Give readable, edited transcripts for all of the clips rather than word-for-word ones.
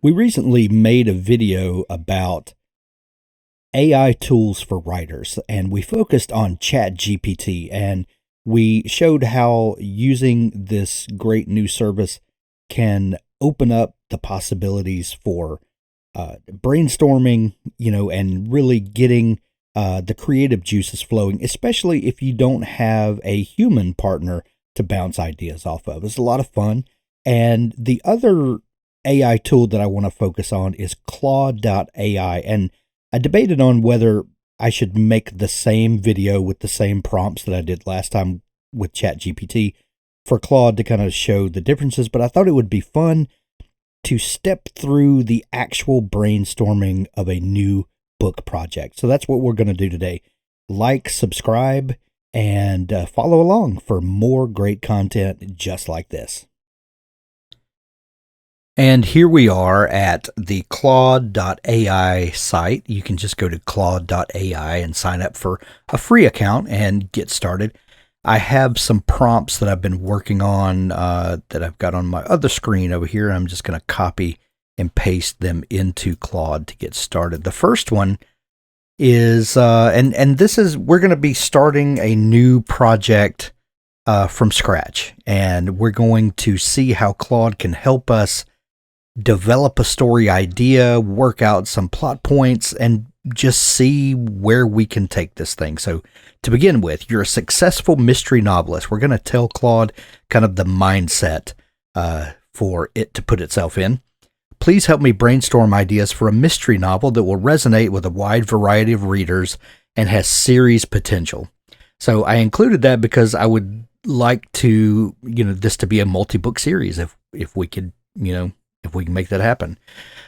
We recently made a video about AI tools for writers, and we focused on ChatGPT, and we showed how using this great new service can open up the possibilities for brainstorming, and really getting the creative juices flowing, especially if you don't have a human partner to bounce ideas off of. It's a lot of fun. And the other AI tool that I want to focus on is Claude AI. And I debated on whether I should make the same video with the same prompts that I did last time with ChatGPT for Claude to kind of show the differences, but I thought it would be fun to step through the actual brainstorming of a new book project. So that's what we're going to do today. Like, subscribe, and follow along for more great content just like this. And here we are at the Claude AI site. You can just go to Claude AI and sign up for a free account and get started. I have some prompts that I've been working on that I've got on my other screen over here. I'm just going to copy and paste them into Claude to get started. The first one is, and this is, we're going to be starting a new project from scratch. And we're going to see how Claude can help us develop a story idea, work out some plot points, and just see where we can take this thing. So to begin with, you're a successful mystery novelist. We're going to tell Claude kind of the mindset for it to put itself in. Please help me brainstorm ideas for a mystery novel that will resonate with a wide variety of readers and has series potential. So I included that because I would like to, this to be a multi-book series if we could, if we can make that happen.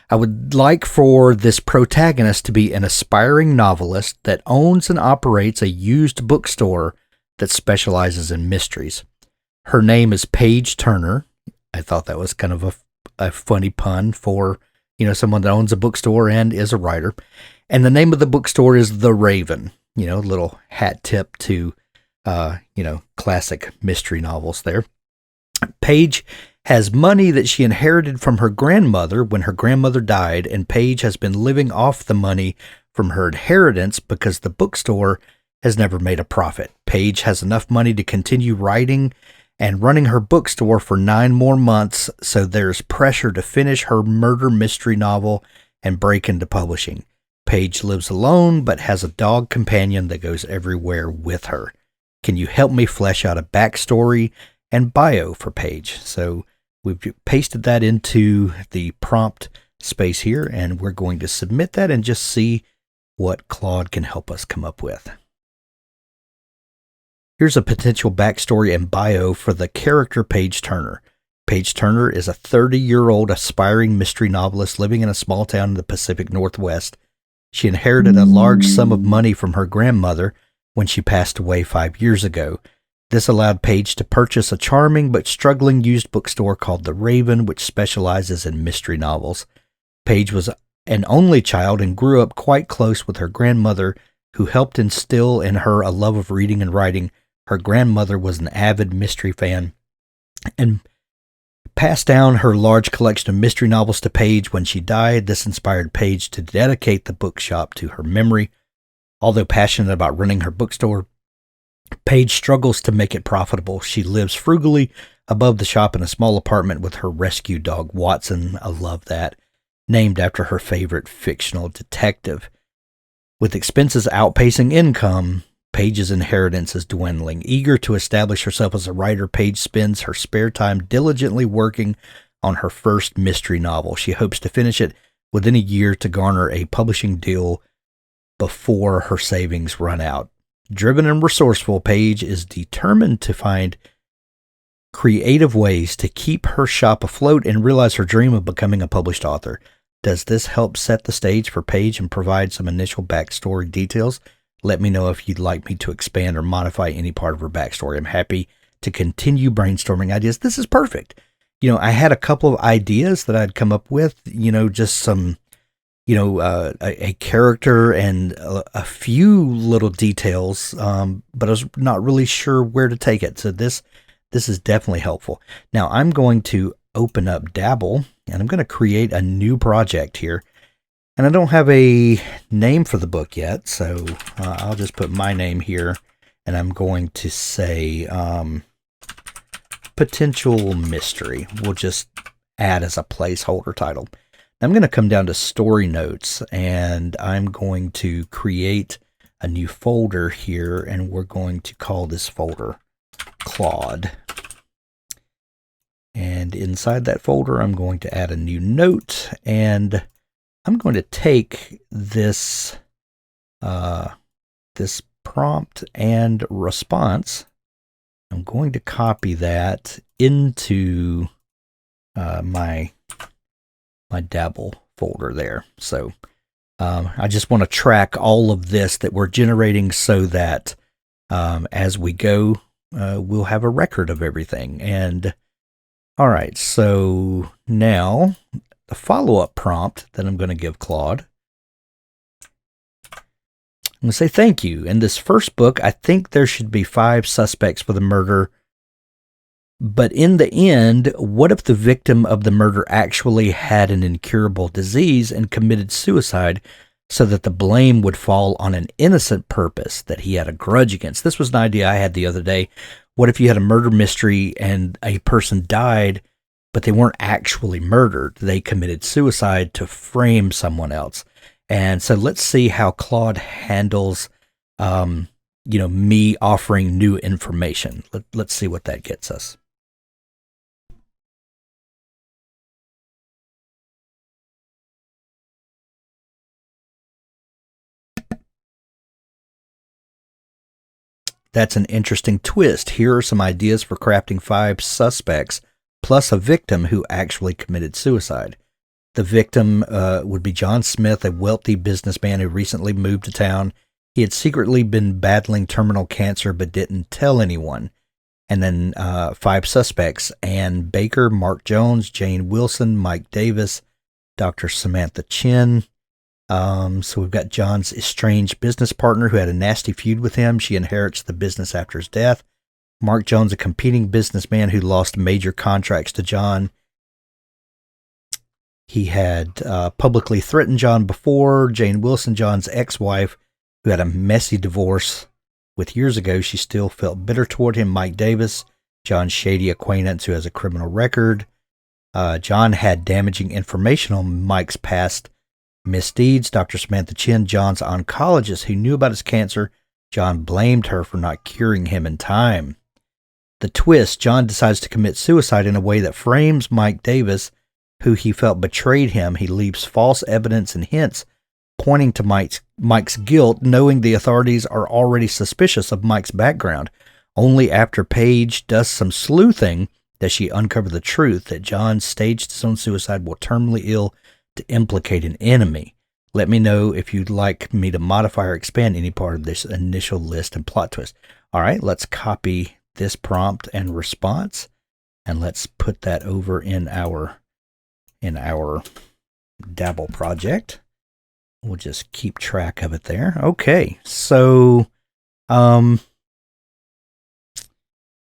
I would like for this protagonist to be an aspiring novelist that owns and operates a used bookstore that specializes in mysteries. Her name is Paige Turner. I thought that was kind of a funny pun for, someone that owns a bookstore and is a writer. And the name of the bookstore is The Raven, little hat tip to, classic mystery novels there. Paige has money that she inherited from her grandmother when her grandmother died, and Paige has been living off the money from her inheritance because the bookstore has never made a profit. Paige has enough money to continue writing and running her bookstore for 9 more months, so there's pressure to finish her murder mystery novel and break into publishing. Paige lives alone but has a dog companion that goes everywhere with her. Can you help me flesh out a backstory and bio for Paige? So we've pasted that into the prompt space here, and we're going to submit that and just see what Claude can help us come up with. Here's a potential backstory and bio for the character Paige Turner. Paige Turner is a 30-year-old aspiring mystery novelist living in a small town in the Pacific Northwest. She inherited a large sum of money from her grandmother when she passed away 5 years ago. This allowed Paige to purchase a charming but struggling used bookstore called The Raven, which specializes in mystery novels. Paige was an only child and grew up quite close with her grandmother, who helped instill in her a love of reading and writing. Her grandmother was an avid mystery fan and passed down her large collection of mystery novels to Paige when she died. This inspired Paige to dedicate the bookshop to her memory. Although passionate about running her bookstore, Paige struggles to make it profitable. She lives frugally above the shop in a small apartment with her rescue dog, Watson. I love that. Named after her favorite fictional detective. With expenses outpacing income, Paige's inheritance is dwindling. Eager to establish herself as a writer, Paige spends her spare time diligently working on her first mystery novel. She hopes to finish it within a year to garner a publishing deal before her savings run out. Driven and resourceful, Paige is determined to find creative ways to keep her shop afloat and realize her dream of becoming a published author. Does this help set the stage for Paige and provide some initial backstory details? Let me know if you'd like me to expand or modify any part of her backstory. I'm happy to continue brainstorming ideas. This is perfect. I had a couple of ideas that I'd come up with, just some, a character and a few little details, but I was not really sure where to take it. So this is definitely helpful. Now I'm going to open up Dabble and I'm going to create a new project here. And I don't have a name for the book yet, so I'll just put my name here, and I'm going to say Potential Mystery. We'll just add as a placeholder title. I'm going to come down to Story Notes, and I'm going to create a new folder here, and we're going to call this folder Claude. And inside that folder, I'm going to add a new note, and I'm going to take this this prompt and response. I'm going to copy that into my Dabble folder there. So I just want to track all of this that we're generating so that as we go, we'll have a record of everything. And all right, so now the follow-up prompt that I'm going to give Claude. I'm going to say, thank you. In this first book, I think there should be 5 suspects for the murder. But in the end, what if the victim of the murder actually had an incurable disease and committed suicide so that the blame would fall on an innocent purpose that he had a grudge against? This was an idea I had the other day. What if you had a murder mystery and a person died, but they weren't actually murdered? They committed suicide to frame someone else. And so let's see how Claude handles, me offering new information. Let's see what that gets us. That's an interesting twist. Here are some ideas for crafting 5 suspects plus a victim who actually committed suicide. The victim would be John Smith, a wealthy businessman who recently moved to town. He had secretly been battling terminal cancer but didn't tell anyone. And then 5 suspects: Ann Baker, Mark Jones, Jane Wilson, Mike Davis, Dr. Samantha Chin. So we've got John's estranged business partner who had a nasty feud with him. She inherits the business after his death. Mark Jones, a competing businessman who lost major contracts to John. He had publicly threatened John before. Jane Wilson, John's ex-wife, who had a messy divorce with years ago. She still felt bitter toward him. Mike Davis, John's shady acquaintance who has a criminal record. John had damaging information on Mike's past misdeeds. Dr. Samantha Chin, John's oncologist who knew about his cancer. John blamed her for not curing him in time. The twist: John decides to commit suicide in a way that frames Mike Davis, who he felt betrayed him. He leaves false evidence and hints pointing to Mike's guilt, knowing the authorities are already suspicious of Mike's background. Only after Paige does some sleuthing does she uncover the truth that John staged his own suicide while terminally ill to implicate an enemy. Let me know if you'd like me to modify or expand any part of this initial list and plot twist. All right, let's copy this prompt and response, and let's put that over in our Dabble project. We'll just keep track of it there. Okay, so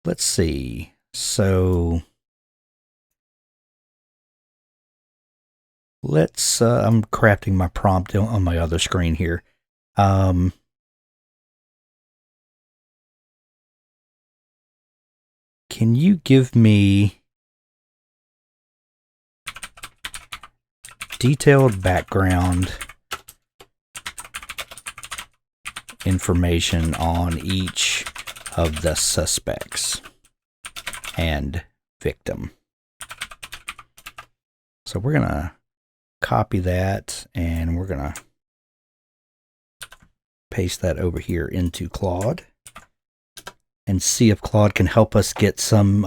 let's see. So let's I'm crafting my prompt on my other screen here. Can you give me detailed background information on each of the suspects and victim? So we're going to copy that, and we're going to paste that over here into Claude and see if Claude can help us get some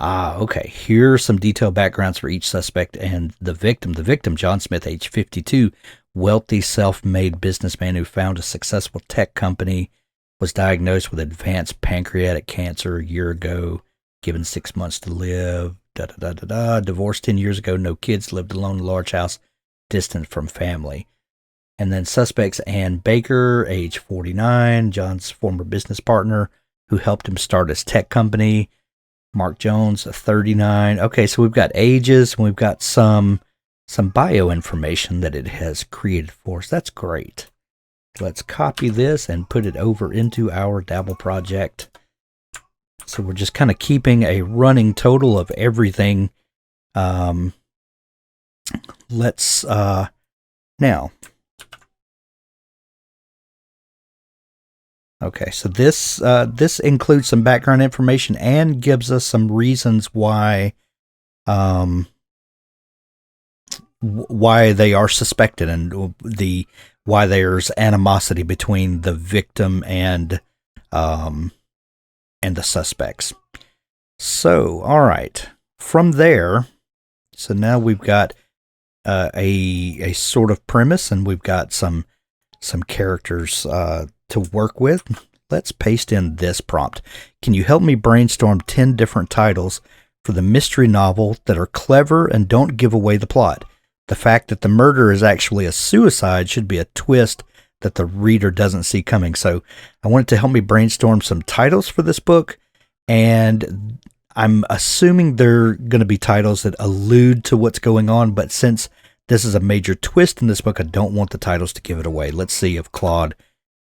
okay. Here are some detailed backgrounds for each suspect and the victim. The victim, John Smith, age 52, wealthy, self-made businessman who found a successful tech company, was diagnosed with advanced pancreatic cancer a year ago, given 6 months to live, divorced 10 years ago, no kids, lived alone in a large house, distant from family. And then suspects: Ann Baker, age 49, John's former business partner who helped him start his tech company. Mark Jones, 39. Okay, so we've got ages and we've got some bio information that it has created for us. That's great. Let's copy this and put it over into our Dabble project. So we're just kind of keeping a running total of everything. Let's now. Okay, so this includes some background information and gives us some reasons why why they are suspected and why there's animosity between the victim and the suspects. So, all right, from there, so now we've got a sort of premise, and we've got some characters to work with. Let's paste in this prompt. Can you help me brainstorm 10 different titles for the mystery novel that are clever and don't give away the plot? The fact that the murder is actually a suicide should be a twist that the reader doesn't see coming. So I wanted to help me brainstorm some titles for this book, and I'm assuming they're going to be titles that allude to what's going on, but since this is a major twist in this book, I don't want the titles to give it away. Let's see if Claude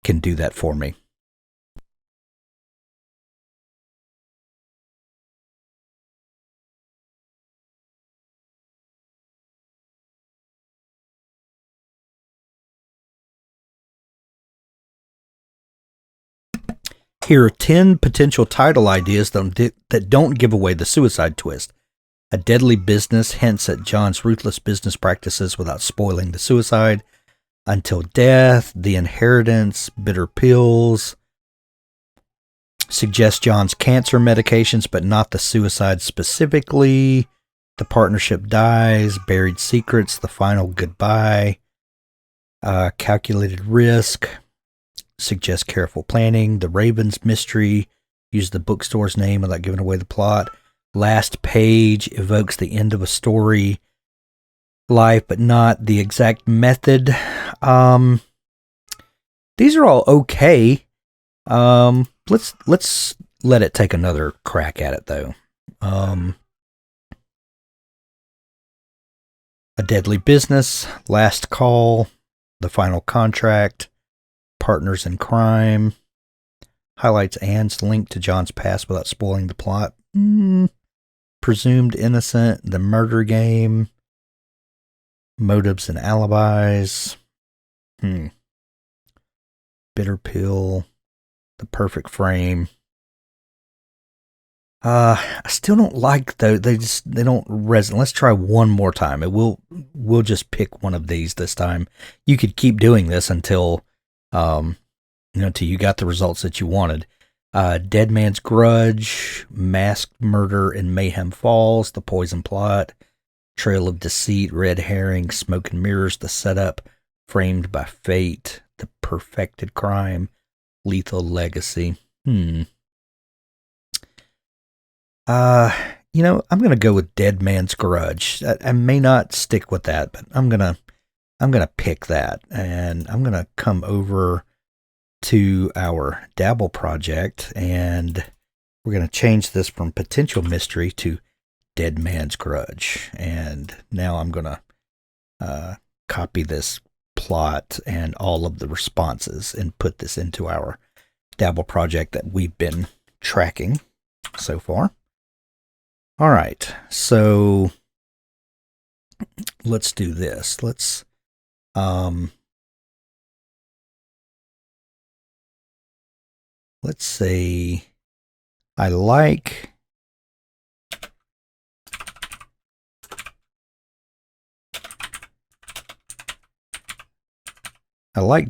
can do that for me. Here are 10 potential title ideas that don't give away the suicide twist. A deadly business hints at John's ruthless business practices without spoiling the suicide. Until death, the inheritance, bitter pills, suggest John's cancer medications, but not the suicide specifically. The partnership dies, buried secrets, the final goodbye. Calculated risk, suggest careful planning. The Raven's mystery, use the bookstore's name without giving away the plot. Last page evokes the end of a story. Life, but not the exact method. These are all okay. Let's let it take another crack at it though. A deadly business, last call, the final contract, partners in crime, highlights Anne's link to John's past without spoiling the plot. Presumed innocent, the murder game, motives and alibis. Bitter pill, the perfect frame. I still don't like though. They don't resonate. Let's try one more time. We'll just pick one of these this time. You could keep doing this until until you got the results that you wanted. Dead Man's Grudge, Masked Murder in Mayhem Falls, The Poison Plot, Trail of Deceit, Red Herring, Smoke and Mirrors, The Setup, Framed by Fate, The Perfected Crime, Lethal Legacy. I'm gonna go with Dead Man's Grudge. I may not stick with that, but I'm gonna pick that, and I'm gonna come over to our Dabble project, and we're gonna change this from potential mystery to Dead Man's Grudge. And now I'm gonna copy this plot and all of the responses and put this into our Dabble project that we've been tracking so far. All right, so let's do this. Let's say I like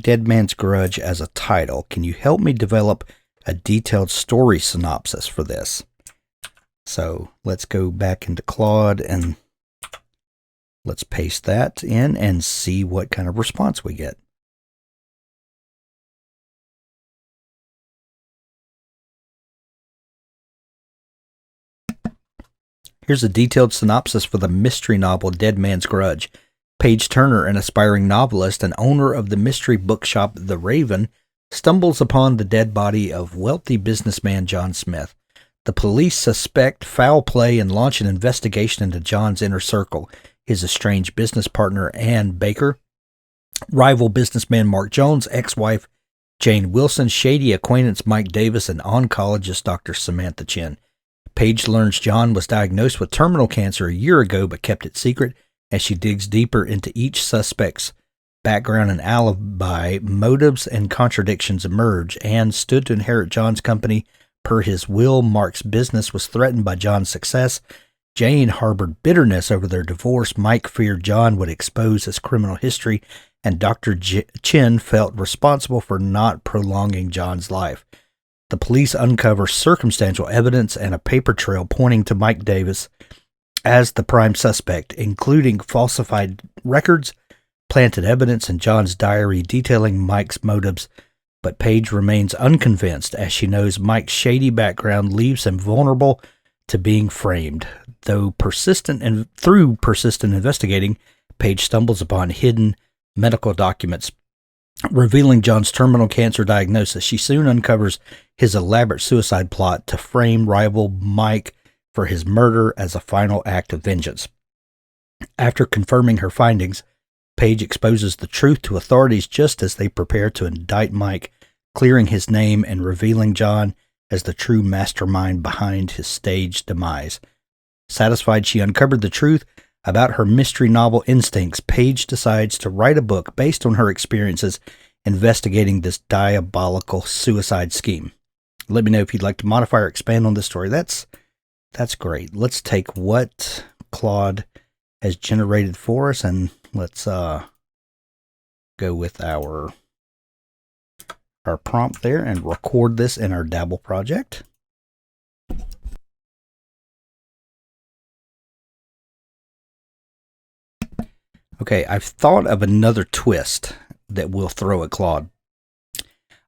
Dead Man's Grudge as a title. Can you help me develop a detailed story synopsis for this? So let's go back into Claude and let's paste that in and see what kind of response we get. Here's a detailed synopsis for the mystery novel Dead Man's Grudge. Page Turner, an aspiring novelist and owner of the mystery bookshop The Raven, stumbles upon the dead body of wealthy businessman John Smith. The police suspect foul play and launch an investigation into John's inner circle, his estranged business partner, Ann Baker, rival businessman Mark Jones, ex-wife Jane Wilson, shady acquaintance Mike Davis, and oncologist Dr. Samantha Chin. Paige learns John was diagnosed with terminal cancer a year ago but kept it secret. As she digs deeper into each suspect's background and alibi, motives and contradictions emerge. Anne stood to inherit John's company per his will. Mark's business was threatened by John's success. Jane harbored bitterness over their divorce. Mike feared John would expose his criminal history, and Dr. Chin felt responsible for not prolonging John's life. The police uncover circumstantial evidence and a paper trail pointing to Mike Davis as the prime suspect, including falsified records, planted evidence, and John's diary detailing Mike's motives. But Paige remains unconvinced, as she knows Mike's shady background leaves him vulnerable to being framed. Through persistent investigating, Paige stumbles upon hidden medical documents revealing John's terminal cancer diagnosis. She soon uncovers his elaborate suicide plot to frame rival Mike for his murder as a final act of vengeance. After confirming her findings, Paige exposes the truth to authorities just as they prepare to indict Mike, clearing his name and revealing John as the true mastermind behind his staged demise. Satisfied she uncovered the truth about her mystery novel instincts, Paige decides to write a book based on her experiences investigating this diabolical suicide scheme. Let me know if you'd like to modify or expand on this story. That's great. Let's take what Claude has generated for us, and let's go with our prompt there and record this in our Dabble project. Okay, I've thought of another twist that we'll throw at Claude.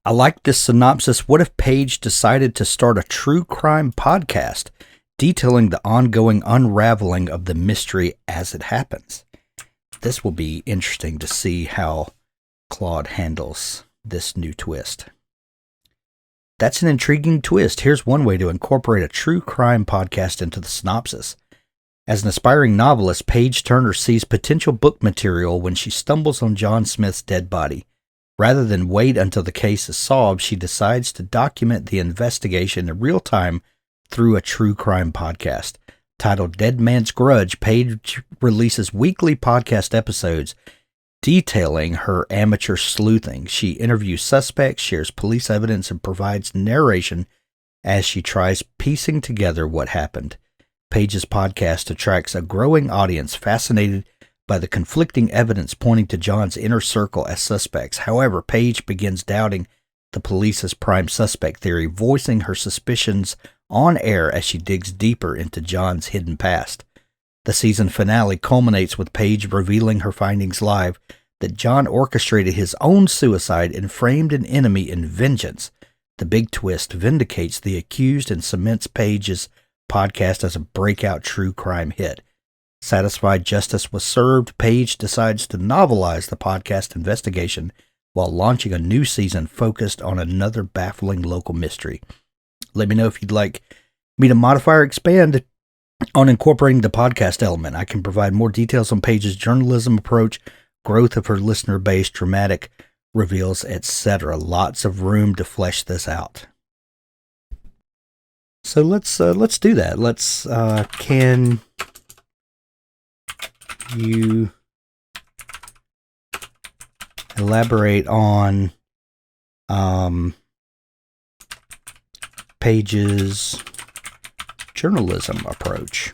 I like this synopsis. What if Paige decided to start a true crime podcast detailing the ongoing unraveling of the mystery as it happens? This will be interesting to see how Claude handles this new twist. That's an intriguing twist. Here's one way to incorporate a true crime podcast into the synopsis. As an aspiring novelist, Paige Turner sees potential book material when she stumbles on John Smith's dead body. Rather than wait until the case is solved, she decides to document the investigation in real time through a true crime podcast. Titled Dead Man's Grudge, Paige releases weekly podcast episodes detailing her amateur sleuthing. She interviews suspects, shares police evidence, and provides narration as she tries piecing together what happened. Paige's podcast attracts a growing audience fascinated by the conflicting evidence pointing to John's inner circle as suspects. However, Paige begins doubting the police's prime suspect theory, voicing her suspicions on air as she digs deeper into John's hidden past. The season finale culminates with Paige revealing her findings live, that John orchestrated his own suicide and framed an enemy in vengeance. The big twist vindicates the accused and cements Paige's podcast as a breakout true crime hit. Satisfied justice was served, Paige decides to novelize the podcast investigation while launching a new season focused on another baffling local mystery. Let me know if you'd like me to modify or expand on incorporating the podcast element. I can provide more details on Paige's journalism approach, growth of her listener base, dramatic reveals, etc. Lots of room to flesh this out. So let's do that. Can you elaborate on Paige's journalism approach?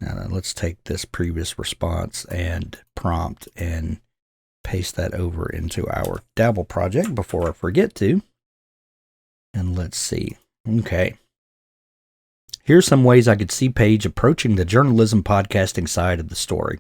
Now let's take this previous response and prompt and paste that over into our Dabble project before I forget to. And let's see. Okay. Here's some ways I could see Paige approaching the journalism podcasting side of the story.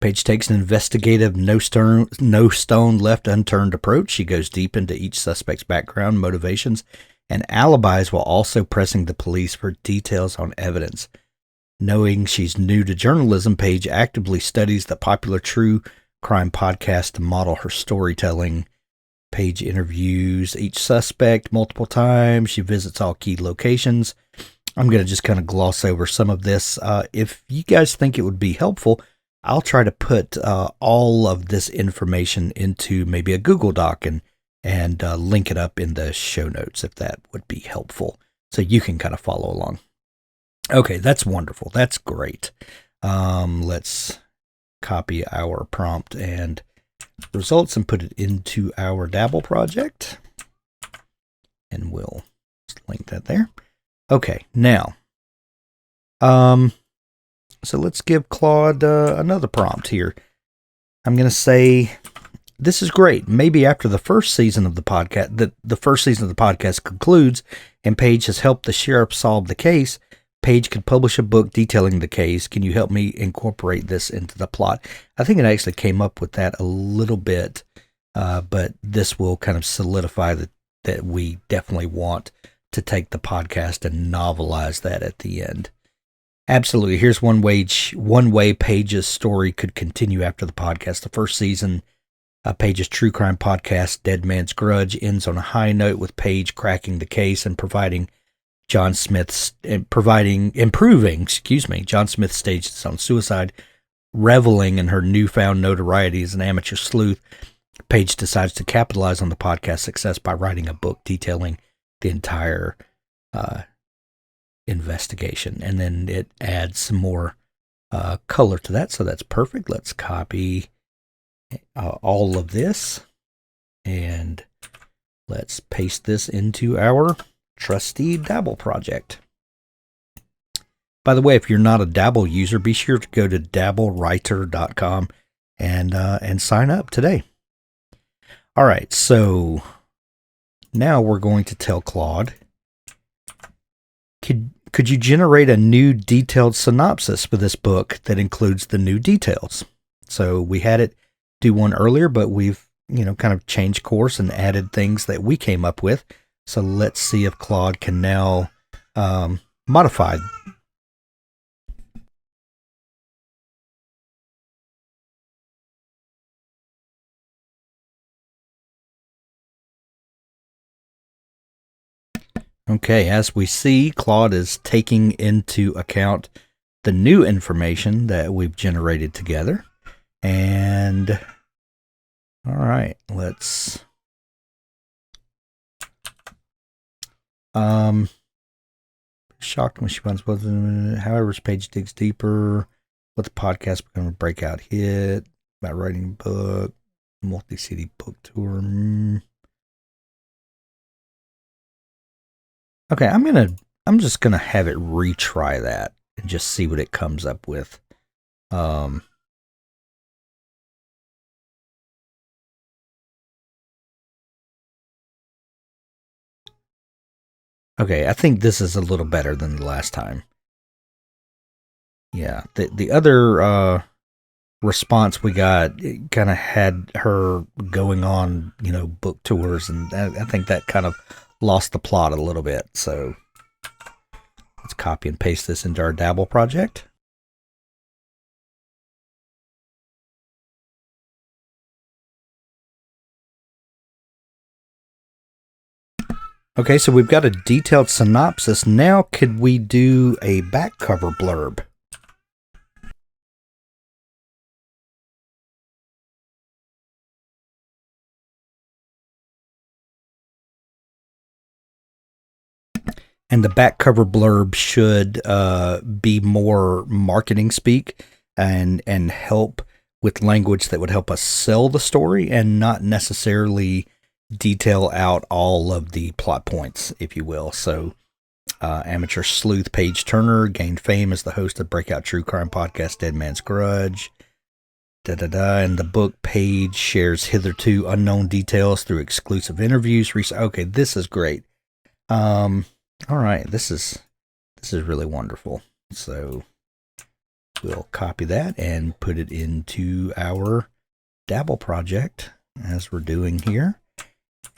Paige takes an investigative, no stone left unturned approach. She goes deep into each suspect's background, motivations, and alibis while also pressing the police for details on evidence. Knowing she's new to journalism, Paige actively studies the popular true crime podcast to model her storytelling. Page interviews each suspect multiple times. She visits all key locations. I'm going to just kind of gloss over some of this. If you guys think it would be helpful, I'll try to put all of this information into maybe a Google Doc and link it up in the show notes if that would be helpful, so you can kind of follow along. Okay, that's wonderful. That's great. Let's copy our prompt and results and put it into our Dabble project. And we'll just link that there. Okay, now, so let's give Claude another prompt here. I'm going to say, this is great. Maybe after the first season of the podcast, the first season of the podcast concludes and Paige has helped the sheriff solve the case, Paige could publish a book detailing the case. Can you help me incorporate this into the plot? I think it actually came up with that a little bit, but this will kind of solidify that we definitely want to take the podcast and novelize that at the end. Absolutely. Here's one way Paige's story could continue after the podcast. The first season, Paige's true crime podcast, Dead Man's Grudge, ends on a high note with Paige cracking the case and improving John Smith's stage his own suicide. Reveling in her newfound notoriety as an amateur sleuth, Paige decides to capitalize on the podcast's success by writing a book detailing the entire investigation. And then it adds some more color to that, so that's perfect. Let's copy all of this and let's paste this into our trusty Dabble project. By the way, if you're not a Dabble user, be sure to go to dabblewriter.com and sign up today. All right, so now we're going to tell Claude, could you generate a new detailed synopsis for this book that includes the new details? So we had it do one earlier, but we've kind of changed course and added things that we came up with. So let's see if Claude can now modify. Okay, as we see, Claude is taking into account the new information that we've generated together. And all right, let's shocked when she finds both. However, Paige digs deeper. What the podcast become a breakout hit about writing a book, multi-city book tour. Okay, I'm just gonna have it retry that and just see what it comes up with. Okay, I think this is a little better than the last time. Yeah, the other response we got kind of had her going on, book tours, and I think that kind of lost the plot a little bit. So let's copy and paste this into our Dabble project. Okay, so we've got a detailed synopsis. Now, could we do a back cover blurb? And the back cover blurb should be more marketing speak and help with language that would help us sell the story and not necessarily detail out all of the plot points, if you will. So amateur sleuth Paige Turner gained fame as the host of breakout true crime podcast Dead Man's Grudge. And the book Paige shares hitherto unknown details through exclusive interviews. Okay, this is great. All right, this is really wonderful. So we'll copy that and put it into our Dabble project as we're doing here.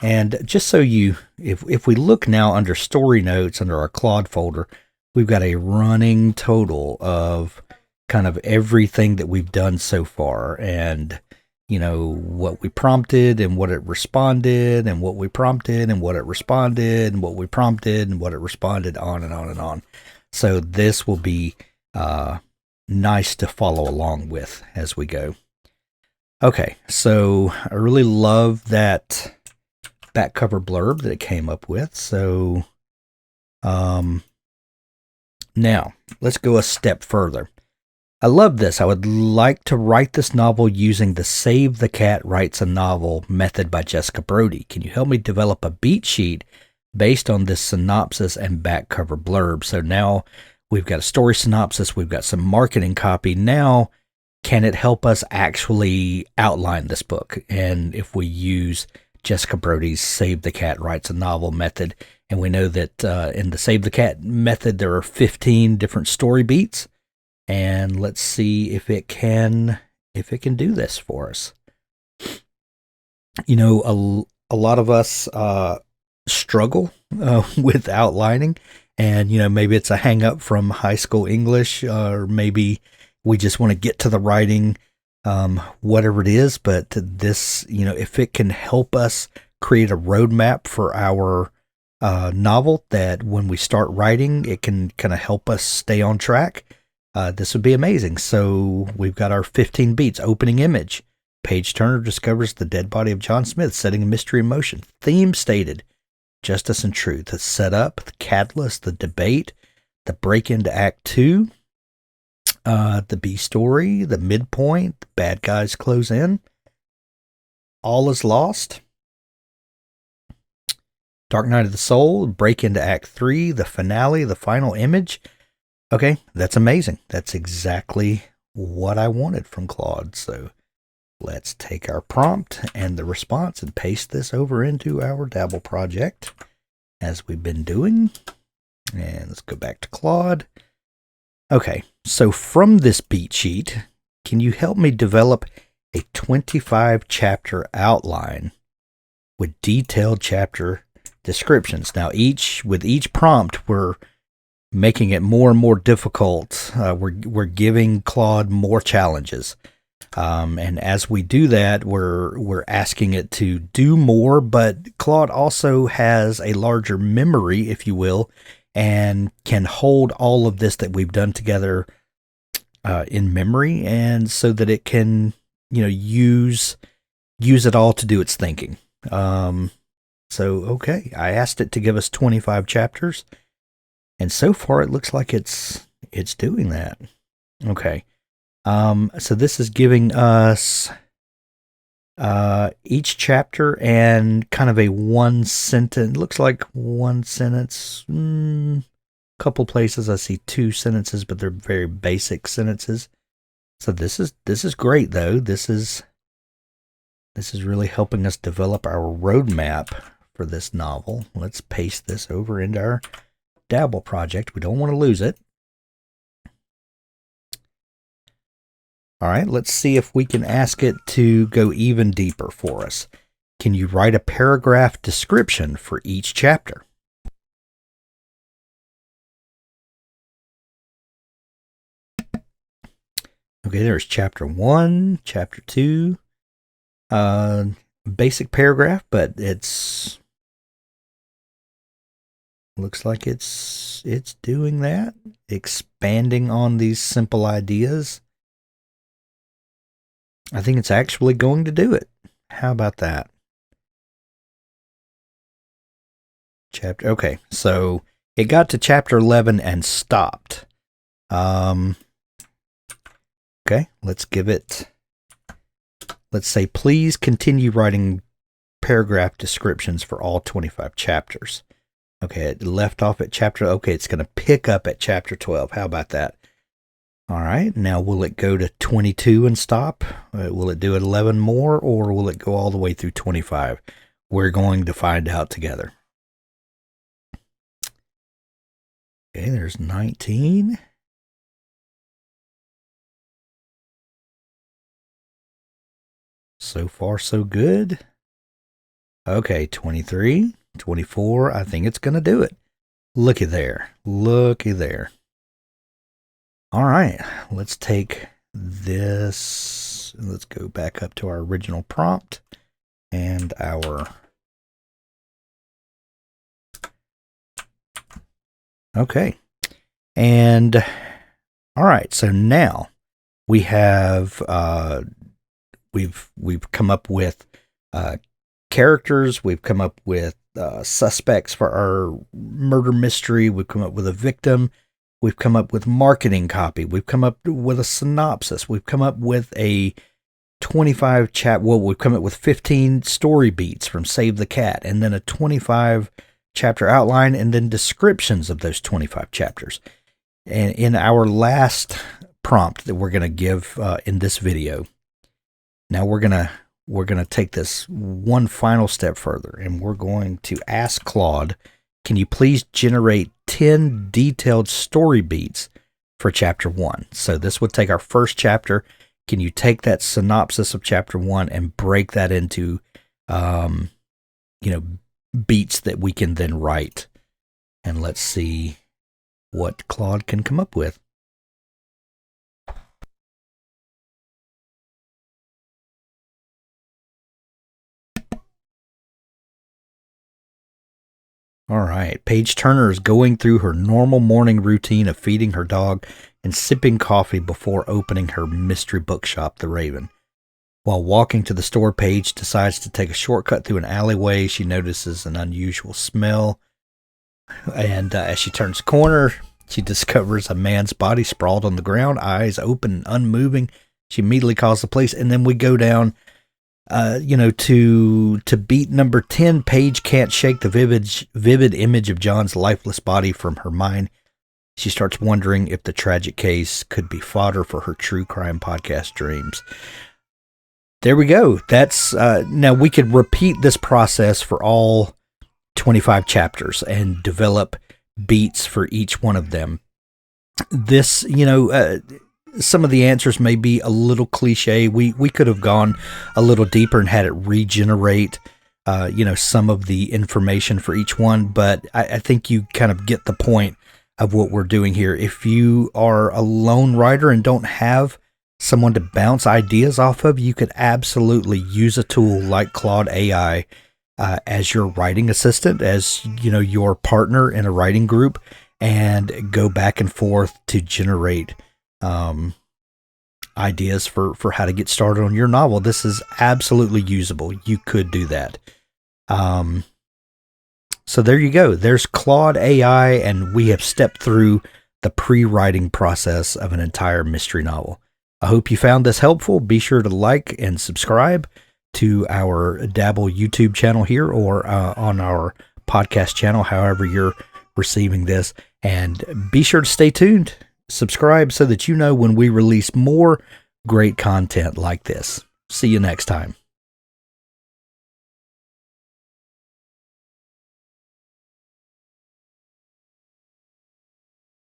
And just so if we look now under story notes under our Claude folder, we've got a running total of kind of everything that we've done so far. And what we prompted and what it responded, and what we prompted and what it responded, and what we prompted and what it responded, on and on and on. So this will be nice to follow along with as we go. Okay, so I really love that back cover blurb that it came up with. So now let's go a step further. I love this. I would like to write this novel using the Save the Cat Writes a Novel method by Jessica Brody. Can you help me develop a beat sheet based on this synopsis and back cover blurb? So now we've got a story synopsis. We've got some marketing copy. Now, can it help us actually outline this book? And if we use Jessica Brody's Save the Cat Writes a Novel method, and we know that in the Save the Cat method, there are 15 different story beats. And let's see if it can do this for us. A lot of us struggle with outlining, and maybe it's a hang up from high school English, or maybe we just want to get to the writing, whatever it is. But this, if it can help us create a roadmap for our novel, that when we start writing, it can kind of help us stay on track. This would be amazing. So we've got our 15 beats. Opening image. Page Turner discovers the dead body of John Smith, setting a mystery in motion. Theme stated. Justice and truth. The setup, the catalyst, the debate, the break into Act 2, the B story, the midpoint, the bad guys close in. All is lost. Dark Night of the Soul, break into Act 3, the finale, the final image. Okay, that's amazing. That's exactly what I wanted from Claude. So let's take our prompt and the response and paste this over into our Dabble project as we've been doing. And let's go back to Claude. Okay, so from this beat sheet, can you help me develop a 25 chapter outline with detailed chapter descriptions? Now, with each prompt, we're making it more and more difficult. We're giving Claude more challenges, and as we do that, we're asking it to do more. But Claude also has a larger memory, if you will, and can hold all of this that we've done together in memory, and so that it can use it all to do its thinking. Okay, I asked it to give us 25 chapters. And so far, it looks like it's doing that. Okay. So this is giving us each chapter and kind of a one sentence. Looks like one sentence. Couple places I see two sentences, but they're very basic sentences. So this is great, though. This is really helping us develop our roadmap for this novel. Let's paste this over into our Dabble project. We don't want to lose it. All right, let's see if we can ask it to go even deeper for us. Can you write a paragraph description for each chapter? Okay, there's chapter 1, chapter 2. Basic paragraph, but it's looks like it's doing that, expanding on these simple ideas. I think it's actually going to do it. How about that? Okay, so it got to chapter 11 and stopped. Okay, let's say, please continue writing paragraph descriptions for all 25 chapters. Okay, it left off at chapter. Okay, it's going to pick up at chapter 12. How about that? All right, now will it go to 22 and stop? Will it do 11 more, or will it go all the way through 25? We're going to find out together. Okay, there's 19. So far, so good. Okay, 23. 24, I think it's going to do it. Looky there. Looky there. All right, let's take this So let's go back up to our original prompt and our... Okay. And all right, so now we have we've come up with characters, we've come up with suspects for our murder mystery, we've come up with a victim, we've come up with marketing copy, we've come up with a synopsis, we've come up with a 25 we've come up with 15 story beats from Save the Cat, and then a 25 chapter outline, and then descriptions of those 25 chapters. And in our last prompt that we're going to give in this video, now we're going to take this one final step further, and we're going to ask Claude, can you please generate 10 detailed story beats for chapter 1? So this would take our first chapter. Can you take that synopsis of chapter 1 and break that into, beats that we can then write? And let's see what Claude can come up with. All right, Paige Turner is going through her normal morning routine of feeding her dog and sipping coffee before opening her mystery bookshop, The Raven. While walking to the store, Paige decides to take a shortcut through an alleyway. She notices an unusual smell, and as she turns the corner, she discovers a man's body sprawled on the ground, eyes open and unmoving. She immediately calls the police, and then we go down, to beat number 10. Paige can't shake the vivid image of John's lifeless body from her mind. She starts wondering if the tragic case could be fodder for her true crime podcast dreams. There we go. That's now we could repeat this process for all 25 chapters and develop beats for each one of them. This, some of the answers may be a little cliche. We could have gone a little deeper and had it regenerate, some of the information for each one. But I think you kind of get the point of what we're doing here. If you are a lone writer and don't have someone to bounce ideas off of, you could absolutely use a tool like Claude AI as your writing assistant, as your partner in a writing group, and go back and forth to generate ideas for how to get started on your novel. This is absolutely usable. You could do that. So there you go. There's Claude AI, and we have stepped through the pre-writing process of an entire mystery novel. I hope you found this helpful. Be sure to like and subscribe to our Dabble YouTube channel here, or on our podcast channel, however you're receiving this. And be sure to stay tuned. Subscribe so that you know when we release more great content like this. See you next time.